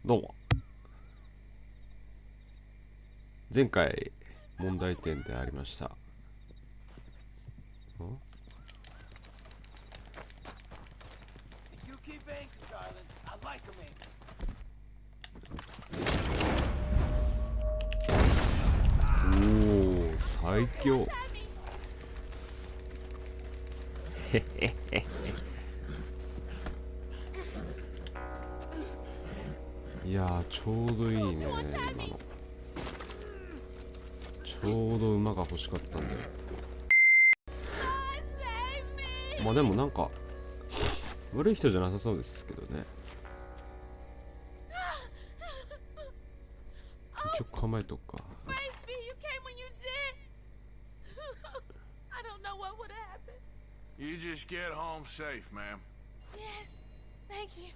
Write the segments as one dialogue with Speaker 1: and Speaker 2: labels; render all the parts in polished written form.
Speaker 1: どうも。前回問題点でありました。おお、最強。へへへ。いやー、ちょうどいいね、今の。ちょうど馬が欲しかったんだよ。まあでもなんか悪い人じゃなさそうですけどね。一応構えとくか。
Speaker 2: You just get home safe, ma'am.
Speaker 3: Yes, thank you.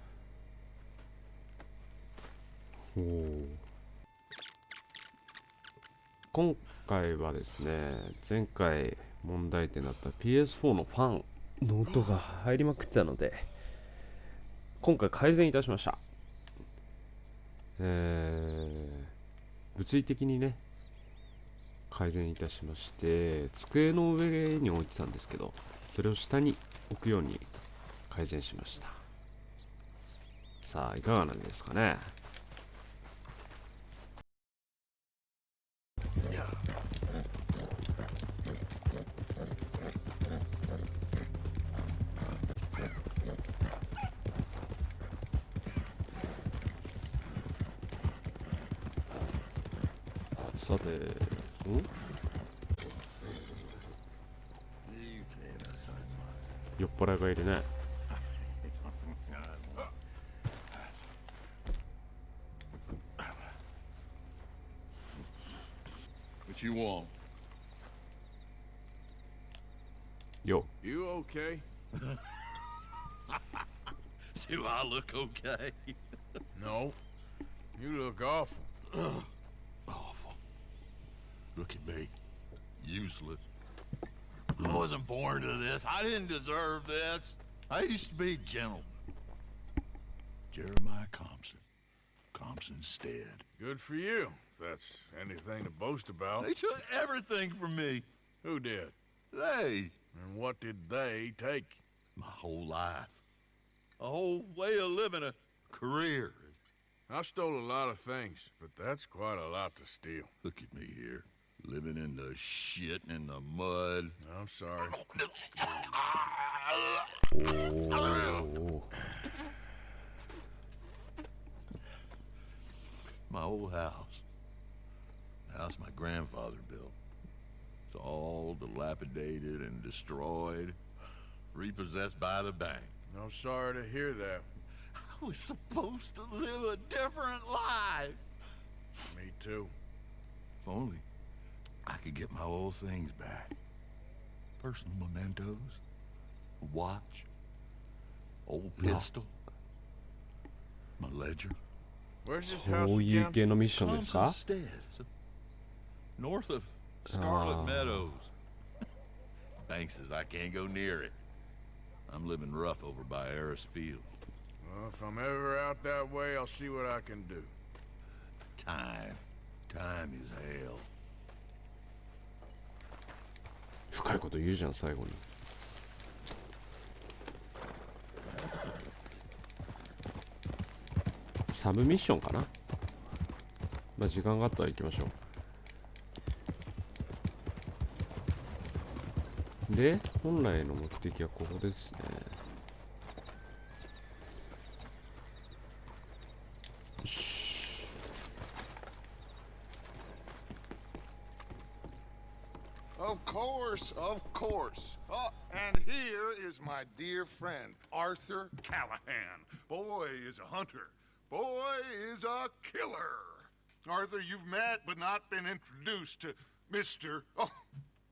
Speaker 1: おお。今回はですね、前回問題点だった PS4 のファンの音が入りまくってたので、今回改善いたしました。物理的にね、改善いたしまして、机の上に置いてたんですけど、それを下に置くように改善しました。さあ、いかがなんですかね。さて、酔っ払いがいるね。
Speaker 2: What you want?
Speaker 1: Yo.
Speaker 2: You okay?
Speaker 4: Do I look okay?
Speaker 2: No. You look awful.
Speaker 4: Awful. Look at me. Useless. I wasn't born to this. I didn't deserve this. I used to be a gentleman. Jeremiah Compson. Compson's dead.
Speaker 2: Good for you, if that's anything to boast about.
Speaker 4: They took everything from me.
Speaker 2: Who did?
Speaker 4: They.
Speaker 2: And what did they take?
Speaker 4: My whole life. A whole way of living, a career.
Speaker 2: I stole a lot of things, but that's quite a lot to steal.
Speaker 4: Look at me here. Living in the shit and the mud.
Speaker 2: I'm sorry.
Speaker 1: Oh.
Speaker 4: My old house. The house my grandfather built. It's all dilapidated and destroyed. Repossessed by the bank.
Speaker 2: I'm sorry to hear that.
Speaker 4: I was supposed to live a different life.
Speaker 2: Me too.
Speaker 4: If only I could get my old things back. Personal mementos. A watch. Old pistol. My ledger.
Speaker 2: Where's this
Speaker 1: そ
Speaker 2: house
Speaker 1: ういう
Speaker 2: again?
Speaker 1: 系のミッションですか？
Speaker 4: Thompson's Stead. North of Scarlet Meadows. Bank says I can't go near it. I'm living rough over by Eris Field.
Speaker 2: Well, if I'm ever out that way, I'll see what I can do.
Speaker 4: Time. Time is hell.
Speaker 1: 深いこと言うじゃん、最後に。サブミッションかな。まあ時間があったら行きましょう。で、本来の目的はここですね。よし。
Speaker 5: Of course, of course. Oh, and here is my dear friend, Arthur Callahan. Boy is a hunter. Boy is a killer. Arthur, you've met but not been introduced to Mr. Oh,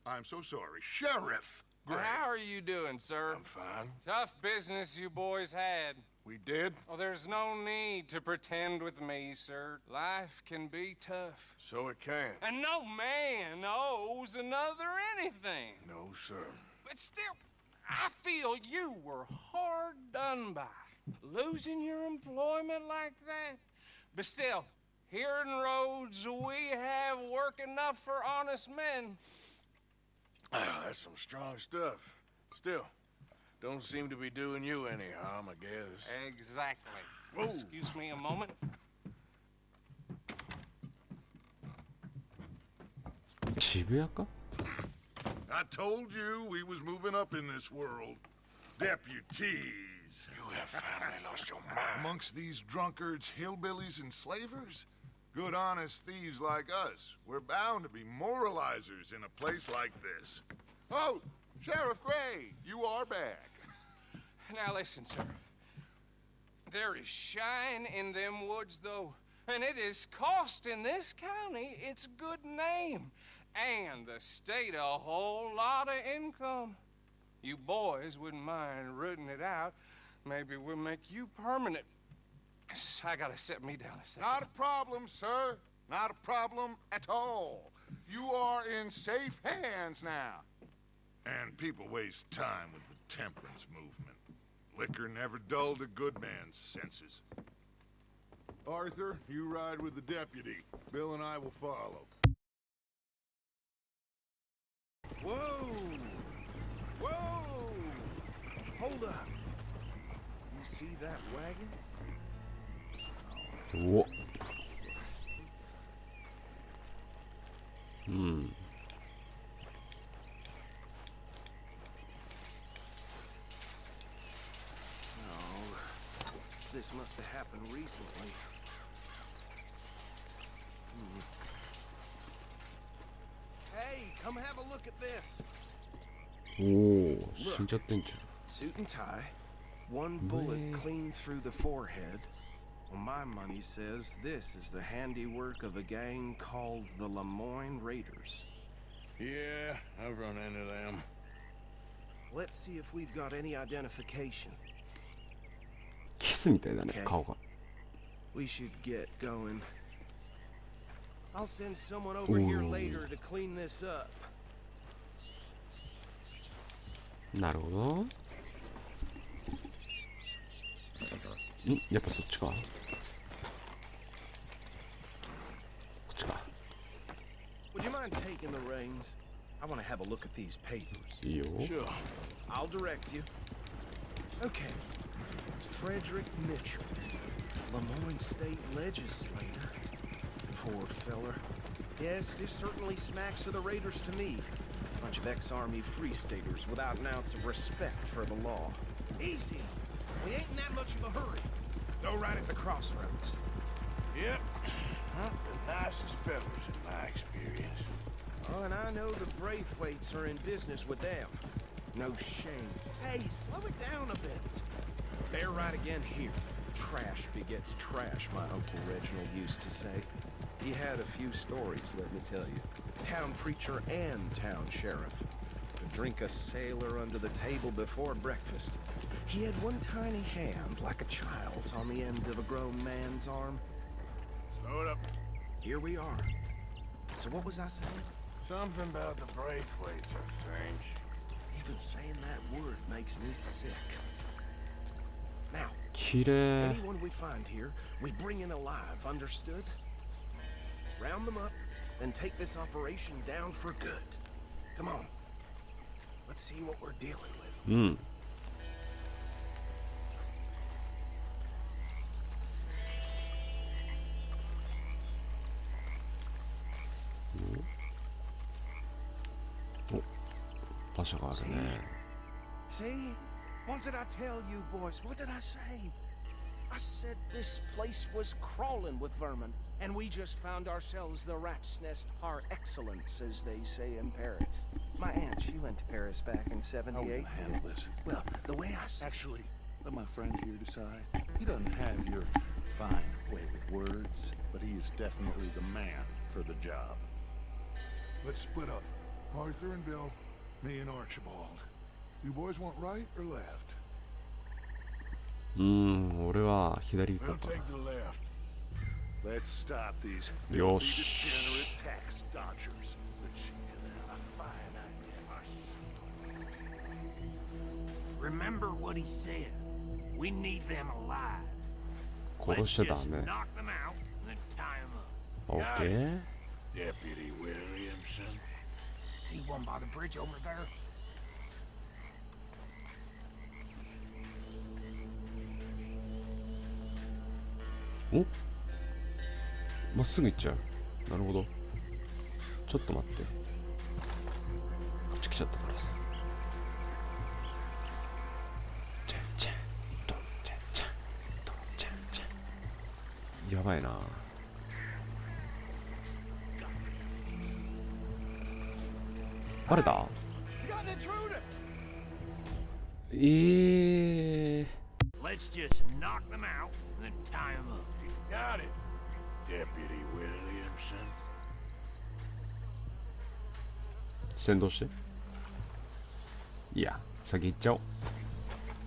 Speaker 5: I'm so sorry, Sheriff Gray.
Speaker 6: How are you doing, sir?
Speaker 2: I'm fine.
Speaker 6: Tough business you boys had.
Speaker 2: We did?
Speaker 6: Oh, there's no need to pretend with me, sir. Life can be tough.
Speaker 2: So it can.
Speaker 6: And no man owes another anything.
Speaker 2: No, sir.
Speaker 6: But still, I feel you were hard done by. Losing your employment like that? But still, here in Rhodes, we have work enough for honest men.
Speaker 2: Ah, that's some strong stuff. Still, don't seem to be doing you any harm, I guess.
Speaker 6: Exactly.
Speaker 2: Whoa.
Speaker 6: Excuse me a moment.
Speaker 1: 渋谷か？
Speaker 5: I told you we was moving up in this world. Deputies.
Speaker 2: You have finally lost your mind.
Speaker 5: Amongst these drunkards, hillbillies, and slavers? Good honest thieves like us. We're bound to be moralizers in a place like this. Oh, Sheriff Gray, you are back.
Speaker 6: Now listen, sir. There is shine in them woods, though, and it is costing this county its good name, and the state a whole lot of income. You boys wouldn't mind rooting it out. Maybe we'll make you permanent. I gotta sit me down a second.
Speaker 5: Not a problem, sir. Not a problem at all. You are in safe hands now. And people waste time with the temperance movement. Liquor never dulled a good man's senses. Arthur, you ride with the deputy. Bill and I will follow.
Speaker 7: Whoa! Whoa! Hold up. You see that wagon?
Speaker 1: おっ。うん。
Speaker 7: No. This must have happened recently. Hey, come have a look at this.
Speaker 1: おお、死んじゃってんじゃん。
Speaker 7: Suit and tie, one bullet clean through the forehead. Well, my money says this is the handiwork of a gang called the Lemoyne Raiders.
Speaker 2: Yeah, I've run into them.
Speaker 7: Let's see if we've got any identification.
Speaker 1: キスみたいだね、
Speaker 7: Okay.
Speaker 1: 顔が。
Speaker 7: We should get going. I'll send someone over here later to clean this up.
Speaker 1: なるほど。ん、やっぱそっちか。こっちか。
Speaker 7: Would you mind taking the reins? I want to have a look at these papers.
Speaker 1: いいよ。
Speaker 2: Sure.
Speaker 7: I'll direct you. Okay. Frederick Mitchell, Lemoyne State Legislator. Poor feller. Yes, this certainly smacks of the Raiders to me. Bunch of ex-Army free staters without an ounce of respect for the law. Easy. We ain't in that much of a hurry. Go right at the crossroads.
Speaker 2: Yep. Not the nicest fellas in my experience.
Speaker 7: Oh, and I know the Braithwaites are in business with them. No shame. Hey, slow it down a bit. They're right again here. Trash begets trash, my Uncle Reginald used to say. He had a few stories, let me tell you. Town preacher and town sheriff. Could drink a sailor under the table before breakfast. He had one tiny hand, like a child's, on the end of a grown man's arm.
Speaker 2: Slow it up.
Speaker 7: Here we are. So what was I saying?
Speaker 2: Something about the Braithwaites, I think.
Speaker 7: Even saying that word makes me sick. Now,
Speaker 1: 綺麗。
Speaker 7: anyone we find here, we bring in alive, understood? Round them up, and take this operation down for good. Come on. Let's see what we're dealing with.
Speaker 1: うん。 お、馬車があるね。
Speaker 7: See? What did I tell you, boys? What did I say? I said this place was crawling with vermin, and we just found ourselves the rat's nest par excellence, as they say in Paris. My aunt, she went to Paris back in '78.
Speaker 8: Handle this.
Speaker 7: Well, the way I said...
Speaker 8: Actually, let my friend here decide. He doesn't have your fine way with words, but he is definitely the man for the job.
Speaker 5: Let's split up. Arthur and Bill, me and Archibald. You boys want right or left?
Speaker 1: 俺は左行
Speaker 2: We'll
Speaker 1: こうか
Speaker 2: take the left.
Speaker 8: Let's stop these
Speaker 1: Yo,
Speaker 8: filthy,
Speaker 1: shh.
Speaker 8: degenerate tax dodgers. Which is a fine idea.
Speaker 9: Remember what he said. We need them alive.
Speaker 1: 殺
Speaker 9: Let's
Speaker 1: しちゃダ
Speaker 9: just
Speaker 1: メ
Speaker 9: knock them out
Speaker 1: OK。
Speaker 2: Deputy Williamson.
Speaker 7: See one by the bridge over there?
Speaker 1: お、まっすぐ行っちゃう。なるほど。ちょっと待って。こっち来ちゃったからさ。チャンチャンドンチャンチャンドンチャンチャン。やばいな。バレた？Let's
Speaker 7: just knock them out and then tie them up.
Speaker 2: Got it. Deputy Williamson.
Speaker 1: 先導して。いや、先行っちゃおう。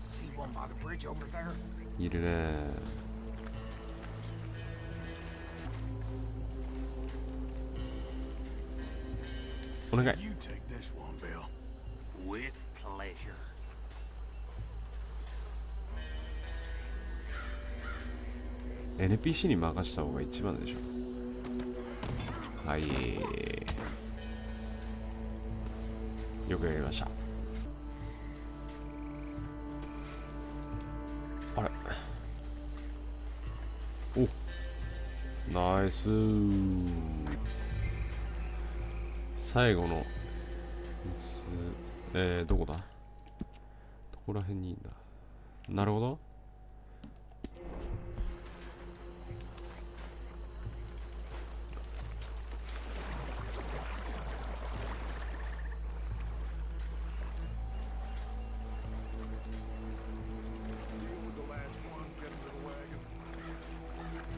Speaker 7: See one by the bridge over there?
Speaker 1: いるね。お願い。
Speaker 2: You take this one, Bill.
Speaker 7: With pleasure.
Speaker 1: NPC に任した方が一番でしょ。はい。よくやりました。あれ。お。ナイスー。最後の。どこだ？どこら辺にいいんだ。なるほど。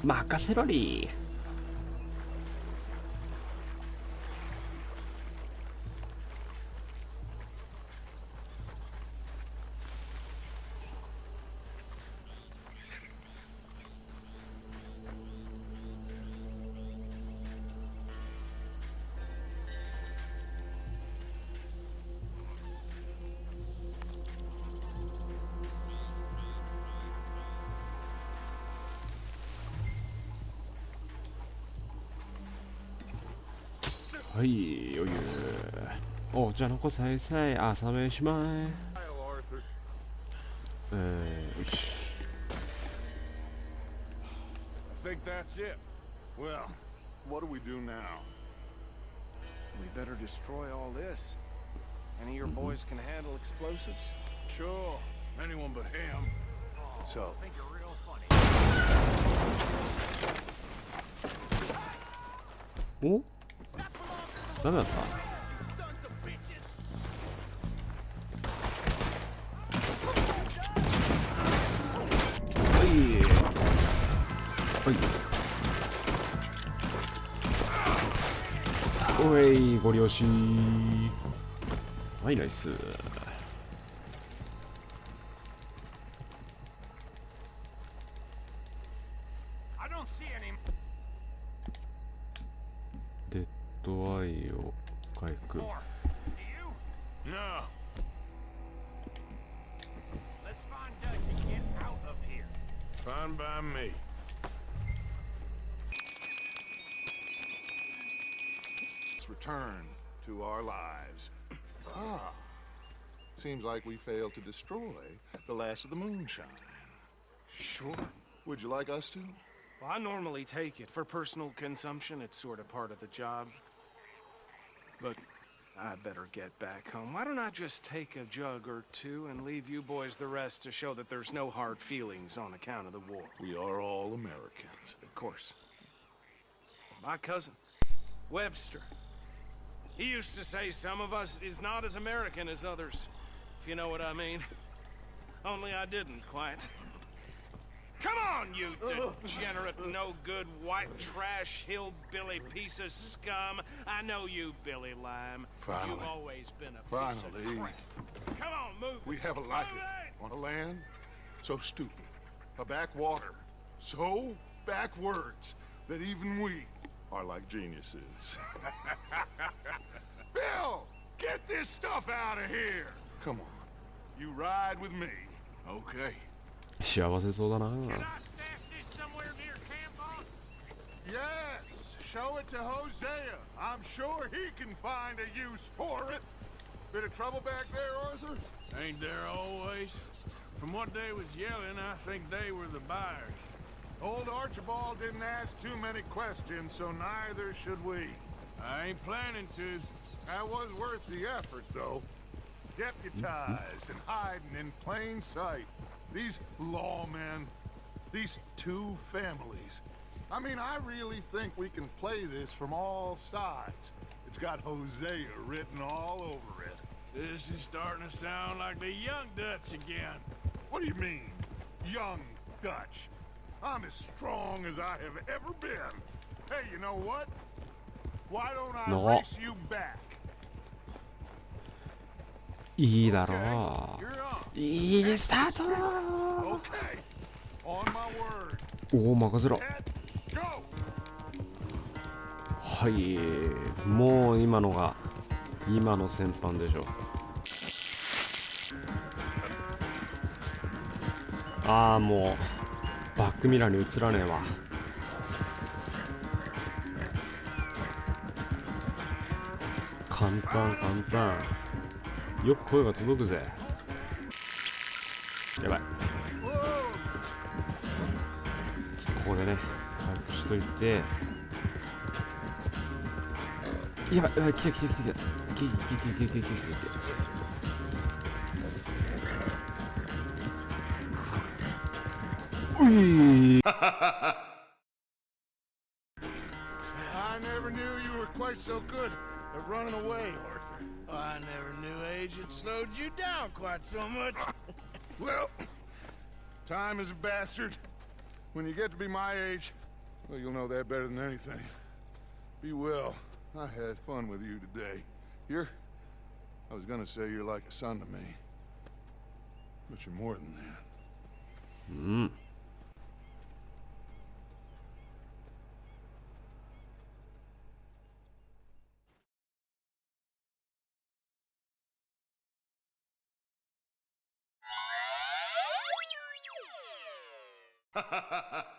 Speaker 1: 任せろり。はい、余裕。お、じゃあ残さいさい、朝飯しまえ。よし。
Speaker 5: I think that's it. Well, what do we do now?
Speaker 7: We better destroy all this. Any of your boys can handle explosives?
Speaker 2: Sure. Anyone but him.
Speaker 5: So,
Speaker 7: I think you're real funny.
Speaker 1: お？ダメだった？はい。はい。おい、ご了承。はい、ナイス。デッドアイを回復。
Speaker 2: No.
Speaker 7: Let's find Dutch and get out of here.
Speaker 2: Fine by me.
Speaker 5: let's return to our lives. Ah. Seems like we failed to destroy the last of the moonshine.
Speaker 7: Sure.
Speaker 5: Would you like us to?
Speaker 7: Well, I normally take it for personal consumption. It's sort of part of the job. But I better get back home. Why don't I just take a jug or two and leave you boys the rest to show that there's no hard feelings on account of the war?
Speaker 5: We are all Americans.
Speaker 7: Of course. My cousin, Webster. He used to say some of us is not as American as others, if you know what I mean. Only I didn't quite. Come on, you degenerate, no-good, white trash, hillbilly piece of scum. I know you, Billy Lime.
Speaker 5: Finally.
Speaker 7: You've always been a piece of
Speaker 5: Finally.
Speaker 7: crap. Come on, move.
Speaker 5: We have a like it. On a land so stupid. A backwater so backwards that even we are like geniuses. Bill, get this stuff out of here. Come on. You ride with me.
Speaker 2: Okay.
Speaker 1: 幸せそうだな。
Speaker 7: Can I stash this somewhere near camp, boss?
Speaker 5: Yes. Show it to Hosea. I'm sure he can find a use for it. Bit of trouble back there, Arthur?
Speaker 2: Ain't there always? From what they was yelling, I think they were the buyers.
Speaker 5: Old Archibald didn't ask too many questions, so neither should we.
Speaker 2: I ain't planning to.
Speaker 5: That was worth the effort, though. Deputized and hiding in plain sight. These lawmen, these two families. I mean, I really think we can play this from all sides. It's got Hosea written all over it.
Speaker 2: This is starting to sound like the Young Dutch again.
Speaker 5: What do you mean, young Dutch? I'm as strong as I have ever been. Hey, you know what? Why don't I
Speaker 1: No.
Speaker 5: race you back?
Speaker 1: いいだ
Speaker 2: Okay,
Speaker 1: ろ
Speaker 2: you're on.
Speaker 1: う。いいスタート。
Speaker 5: Okay, on my word.
Speaker 1: おお、任せろ。
Speaker 5: Set, go!
Speaker 1: はい、もう今のが今の先般でしょ。ああ、もうバックミラーに映らねえわ。簡単簡単。よく声が届くぜ。やばい。ちょっとここでね回復しといて。やばいやばい、来た来た来た来た来た来た来た来た来た来た来た。うい。
Speaker 5: I never knew you were quite so good at running away, Arthur.
Speaker 2: I never knew age had slowed you down quite so much.
Speaker 5: Well, time is a bastard. When you get to be my age, well, you'll know that better than anything. Be well. I had fun with you today. I was gonna say you're like a son to me. But you're more than that.
Speaker 1: うん。
Speaker 5: Ha ha ha ha!